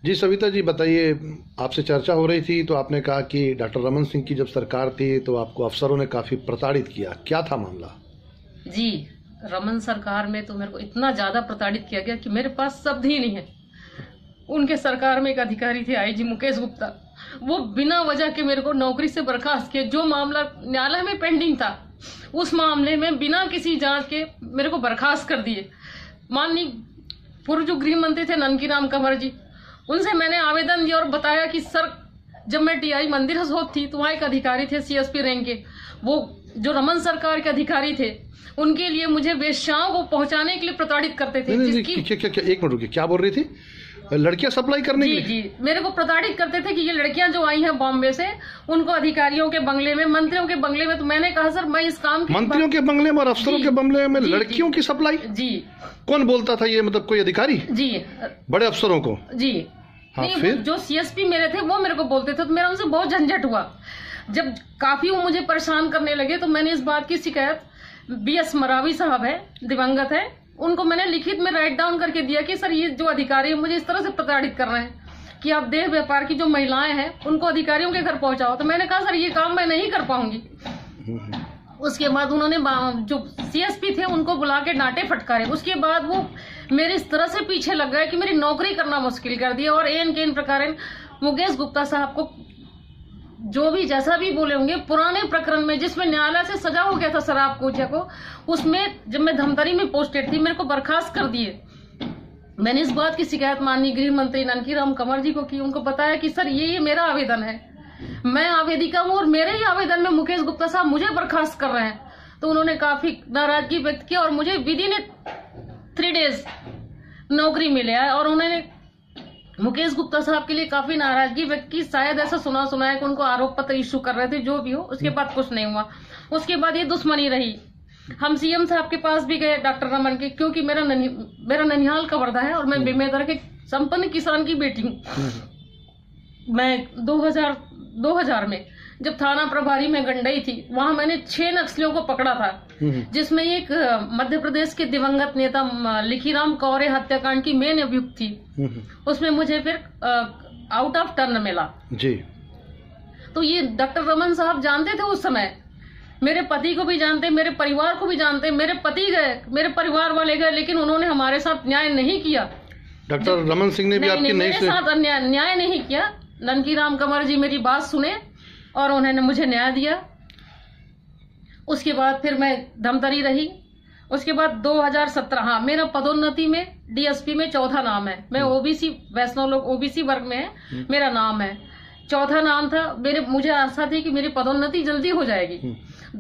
जी सविता जी बताइए, आपसे चर्चा हो रही थी तो आपने कहा कि डॉक्टर रमन सिंह की जब सरकार थी तो आपको अफसरों ने काफी प्रताड़ित किया, क्या था मामला? जी, रमन सरकार में तो मेरे को इतना ज्यादा प्रताड़ित किया गया कि मेरे पास शब्द ही नहीं है। उनके सरकार में एक अधिकारी थे आईजी मुकेश गुप्ता, वो बिना वजह के मेरे को नौकरी से बर्खास्त किए। जो मामला न्यायालय में पेंडिंग था उस मामले में बिना किसी जांच के मेरे को बर्खास्त कर दिए। माननीय पूर्व जो गृह मंत्री थे ननकीराम कंवर जी, उनसे मैंने आवेदन दिया और बताया कि सर, जब मैं टीआई मंदिर हसोद थी तो वहाँ एक अधिकारी थे सीएसपी रैंक के, वो जो रमन सरकार के अधिकारी थे, उनके लिए मुझे वेश्याओं को पहुंचाने के लिए प्रताड़ित करते थे। क्या एक मिनट रुकिए, क्या बोल रही थी? लड़कियां सप्लाई करने के लिए? जी, मेरे को प्रताड़ित करते थे कि ये लड़कियां जो आई हैं बॉम्बे से, उनको अधिकारियों के बंगले में, मंत्रियों के बंगले में। तो मैंने कहा सर, मैं इस काम की मंत्रियों के बंगले में और अफसरों के बंगले में लड़कियों की सप्लाई? जी। कौन बोलता था ये, मतलब कोई अधिकारी? जी, बड़े अफसरों को? जी। हाँ, नहीं, फिर जो सीएसपी मेरे थे वो मेरे को बोलते थे, तो मेरा उनसे बहुत झंझट हुआ। जब काफी वो मुझे परेशान करने लगे तो मैंने इस बात की शिकायत बीएस मरावी साहब है, दिवंगत है, उनको मैंने लिखित में राइट डाउन करके दिया कि सर, ये जो अधिकारी है मुझे इस तरह से प्रताड़ित कर रहे हैं कि आप देह व्यापार की जो महिलाएं हैं उनको अधिकारियों के घर पहुंचाओ। तो मैंने कहा सर, ये काम मैं नहीं कर पाऊंगी। उसके बाद उन्होंने जो सीएसपी थे उनको बुला के डांटे फटकारे। उसके बाद वो मेरे इस तरह से पीछे लग गए कि मेरी नौकरी करना मुश्किल कर दिया। और एन के इन प्रकार मुकेश गुप्ता साहब को जो भी जैसा भी बोले होंगे, पुराने प्रकरण में जिसमें न्यायालय से सजा हो गया था शराब कोचिया को, उसमें जब मैं धमतरी में पोस्टेड थी मेरे को बर्खास्त कर दिए। मैंने इस बात की शिकायत माननीय गृह मंत्री ननकीराम कंवर जी को की। उनको बताया कि सर, ये मेरा आवेदन है, मैं आवेदिका हूँ और मेरे ही आवेदन में मुकेश गुप्ता साहब मुझे बर्खास्त कर रहे हैं। तो उन्होंने काफी नाराजगी व्यक्त की और मुझे विदिन 3 डेज नौकरी मिले है। और उन्होंने मुकेश गुप्ता साहब के लिए काफी नाराजगी व्यक्त की। शायद ऐसा सुना है कि उनको आरोप पत्र इश्यू कर रहे थे, जो भी हो। उसके बाद कुछ नहीं हुआ। उसके बाद ये दुश्मनी रही। हम सीएम साहब के पास भी गए डॉक्टर रमन के, क्योंकि मेरा ननिहाल का वर्धा है और मैं बेमेदर के संपन्न किसान की बेटी हूँ। मैं 2000 में जब थाना प्रभारी में गंडई थी, वहां मैंने 6 नक्सलियों को पकड़ा था, जिसमें एक मध्य प्रदेश के दिवंगत नेता लिखीराम कौरे हत्याकांड की मेन अभियुक्त थी। उसमें मुझे फिर आउट ऑफ टर्न मिला जी। तो ये डॉक्टर रमन साहब जानते थे उस समय, मेरे पति को भी जानते, मेरे परिवार को भी जानते। मेरे पति गए, मेरे परिवार वाले गए, लेकिन उन्होंने हमारे साथ न्याय नहीं किया। डॉक्टर रमन सिंह ने भी आपकी मेरे साथ न्याय नहीं किया। ननकीराम कंवर जी मेरी बात सुने और उन्होंने मुझे न्याय दिया। उसके बाद फिर मैं धमतरी रही। उसके बाद 2017, हाँ, मेरा पदोन्नति में डीएसपी में चौथा नाम है। मैं ओबीसी, वैष्णव लोग ओबीसी वर्ग में है, मेरा नाम है, चौथा नाम था। मुझे आशा थी कि मेरी पदोन्नति जल्दी हो जाएगी।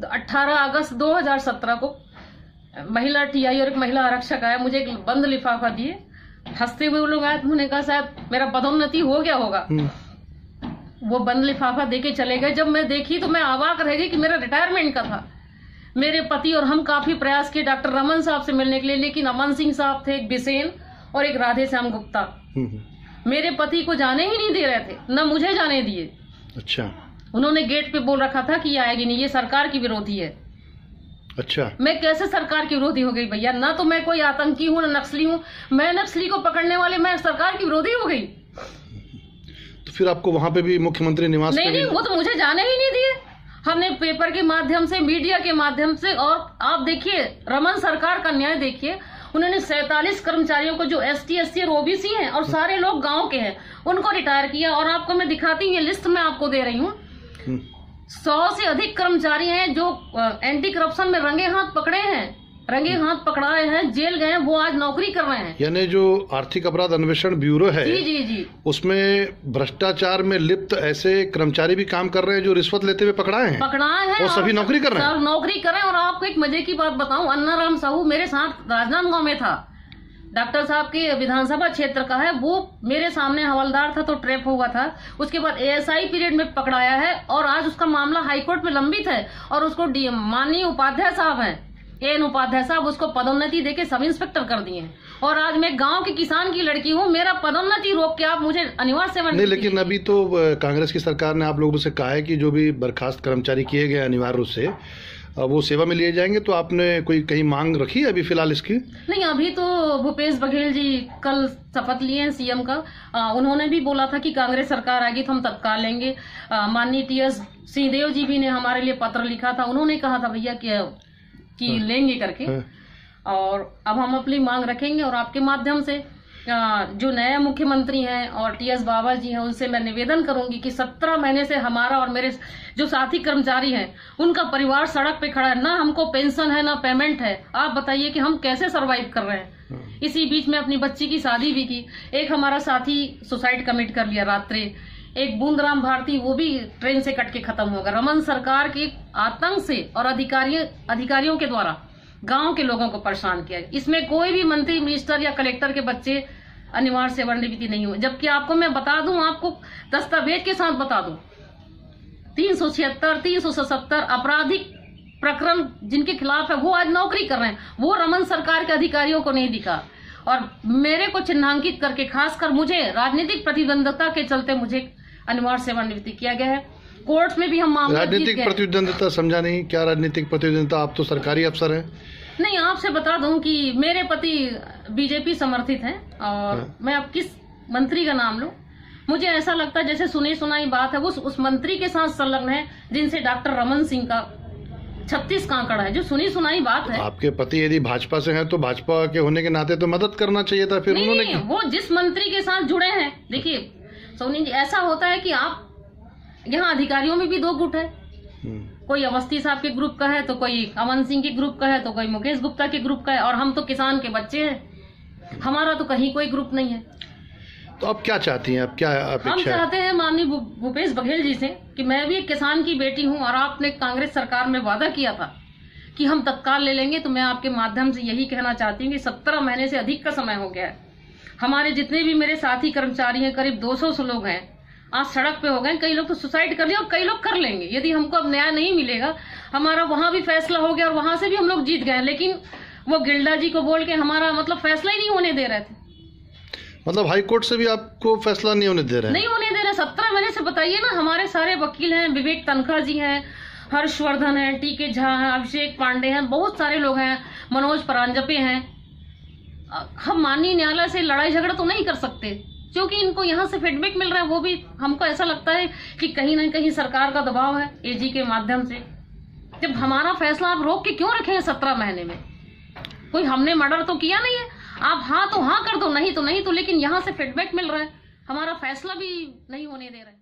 18 अगस्त 2017 को महिला टीआई और एक महिला आरक्षक आया, मुझे एक बंद लिफाफा दिए। हंसते हुए वो लोग आए, उन्होंने कहा शायद मेरा पदोन्नति हो गया होगा। वो बंद लिफाफा देके चले गए। जब मैं देखी तो मैं अवाक रह गई कि मेरा रिटायरमेंट का था। मेरे पति और हम काफी प्रयास किए डॉक्टर रमन साहब से मिलने के लिए, लेकिन अमन सिंह साहब थे, एक बिसेन और एक राधे श्याम गुप्ता, मेरे पति को जाने ही नहीं दे रहे थे, न मुझे जाने दिए। अच्छा। उन्होंने गेट पे बोल रखा था कि ये आएगी नहीं, ये सरकार की विरोधी है। अच्छा। मैं कैसे सरकार की विरोधी हो गई भैया? ना तो मैं कोई आतंकी हूँ, न नक्सली हूँ। मैं नक्सली को पकड़ने वाले, मैं सरकार की विरोधी हो गई। तो फिर आपको वहां पे भी मुख्यमंत्री निवास नहीं, वो तो मुझे जाने ही नहीं दिए। हमने पेपर के माध्यम से, मीडिया के माध्यम से, और आप देखिए रमन सरकार का न्याय देखिए। उन्होंने 47 कर्मचारियों को जो एसटी, एससी और ओबीसी हैं और सारे लोग गांव के हैं, उनको रिटायर किया। और आपको मैं दिखाती हूँ, ये लिस्ट मैं आपको दे रही हूँ। 100 से अधिक कर्मचारी हैं जो एंटी करप्शन में रंगे हाथ पकड़े हैं, रंगे हाथ पकड़ाए हैं, जेल गए हैं, वो आज नौकरी कर रहे हैं। यानी जो आर्थिक अपराध अन्वेषण ब्यूरो है, जी, उसमें भ्रष्टाचार में लिप्त ऐसे कर्मचारी भी काम कर रहे हैं जो रिश्वत लेते हुए पकड़ाए हैं और सभी नौकरी कर रहे हैं। नौकरी कर रहे हैं। और आपको एक मजे की बात बताऊं, अन्नाराम साहू मेरे साथ राजनांदगांव में था, डॉक्टर साहब के विधानसभा क्षेत्र का है। वो मेरे सामने हवलदार था तो ट्रैप हुआ था। उसके बाद एएसआई पीरियड में पकड़ाया है और आज उसका मामला हाईकोर्ट में लंबित है। और उसको माननीय उपाध्याय साहब हैं, एन उपाध्याय साहब, उसको पदोन्नति देके सब इंस्पेक्टर कर दिए हैं। और आज मैं गांव के किसान की लड़की हूँ, मेरा पदोन्नति रोक के आप मुझे अनिवार्य सेवा नहीं। लेकिन अभी तो कांग्रेस की सरकार ने आप लोगों से कहा है कि जो भी बर्खास्त कर्मचारी किए गए अनिवार्य रूप से, वो सेवा में लिए जाएंगे, तो आपने कोई कहीं मांग रखी है अभी फिलहाल इसकी? नहीं, अभी तो भूपेश बघेल जी कल शपथ लिए हैं सीएम का। उन्होंने भी बोला था कि कांग्रेस सरकार आएगी तो हम तत्काल लेंगे। माननीय टीएस सिंहदेव जी भी ने हमारे लिए पत्र लिखा था, उन्होंने कहा था भैया कि लेंगे करके। और अब हम अपनी मांग रखेंगे और आपके माध्यम से जो नए मुख्यमंत्री हैं और टीएस बाबा जी हैं, उनसे मैं निवेदन करूंगी कि 17 महीने से हमारा और मेरे जो साथी कर्मचारी हैं उनका परिवार सड़क पे खड़ा है, ना हमको पेंशन है ना पेमेंट है। आप बताइए कि हम कैसे सरवाइव कर रहे हैं। इसी बीच में अपनी बच्ची की शादी भी की। एक हमारा साथी सुसाइड कमिट कर लिया रात्रि, एक बूंदराम भारती वो भी ट्रेन से कट के खत्म हो गया। रमन सरकार के आतंक से और अधिकारियों के द्वारा गांव के लोगों को परेशान किया। इसमें कोई भी मंत्री, मिनिस्टर या कलेक्टर के बच्चे अनिवार्य सेवानिवृत्ति नहीं हुए। जबकि आपको मैं बता दूं, आपको दस्तावेज के साथ बता दूं, 376, 377 आपराधिक प्रकरण जिनके खिलाफ है वो आज नौकरी कर रहे हैं। वो रमन सरकार के अधिकारियों को नहीं दिखा और मेरे को चिन्हांकित करके, खासकर मुझे राजनीतिक प्रतिद्वंदता के चलते मुझे अनिवार्य सेवानिवृत्ति किया गया है। कोर्ट में भी हम मामला राजनीतिक प्रतिद्वंदता समझा नहीं, क्या राजनीतिक प्रतिद्वंदता? आप तो सरकारी अफसर हैं। नहीं, आपसे बता दूं कि मेरे पति बीजेपी समर्थित हैं और मैं अब किस मंत्री का नाम लूं, मुझे ऐसा लगता है जैसे सुनी सुनाई बात है वो उस मंत्री के साथ संलग्न है जिनसे डॉक्टर रमन सिंह का 36 कांकड़ है। जो सुनी सुनाई बात है। आपके पति यदि भाजपा से हैं तो भाजपा के होने के नाते तो मदद करना चाहिए था। फिर नहीं, वो जिस मंत्री के साथ जुड़े हैं, देखिए सोनी जी, ऐसा होता है कि आप यहाँ अधिकारियों में भी दो गुट है। कोई अवस्थी साहब के ग्रुप का है तो कोई अमन सिंह के ग्रुप का है तो कोई मुकेश गुप्ता के ग्रुप का है और हम तो किसान के बच्चे हैं, हमारा तो कहीं कोई ग्रुप नहीं है। तो आप क्या चाहती हैं? अब क्या अपेक्षा? हम चाहते हैं माननीय भूपेश बघेल जी से कि मैं भी एक किसान की बेटी हूं और आपने कांग्रेस सरकार में वादा किया था कि हम तत्काल ले लेंगे, तो मैं आपके माध्यम से यही कहना चाहती हूँ कि 17 महीने से अधिक का समय हो गया है। हमारे जितने भी मेरे साथी कर्मचारी हैं, करीब 200 लोग हैं, आज सड़क पे हो गए। कई लोग तो सुसाइड कर लिया और कई लोग कर लेंगे। यदि हमको अब न्याय नहीं मिलेगा, हमारा वहां भी फैसला हो गया और वहां से भी हम लोग जीत गए, लेकिन वो गिल्डा जी को बोल के हमारा मतलब फैसला ही नहीं होने दे रहे थे। मतलब हाई कोर्ट से भी आपको फैसला नहीं होने दे रहे? नहीं होने दे रहे। 17 महीने से बताइए ना। हमारे सारे वकील हैं, विवेक तनखा जी हैं, हर्षवर्धन है, टीके झा है, अभिषेक पांडे हैं, बहुत सारे लोग हैं, मनोज परांजपे हैं। हम माननीय न्यायालय से लड़ाई झगड़ा तो नहीं कर सकते क्योंकि इनको यहाँ से फीडबैक मिल रहा है। वो भी हमको ऐसा लगता है कि कहीं ना कहीं सरकार का दबाव है एजी के माध्यम से। जब हमारा फैसला आप रोक के क्यों रखे हैं 17 महीने में? कोई हमने मर्डर तो किया नहीं है। आप हाँ तो हाँ कर दो, नहीं तो नहीं तो, लेकिन यहाँ से फीडबैक मिल रहा है, हमारा फैसला भी नहीं होने दे रहा है।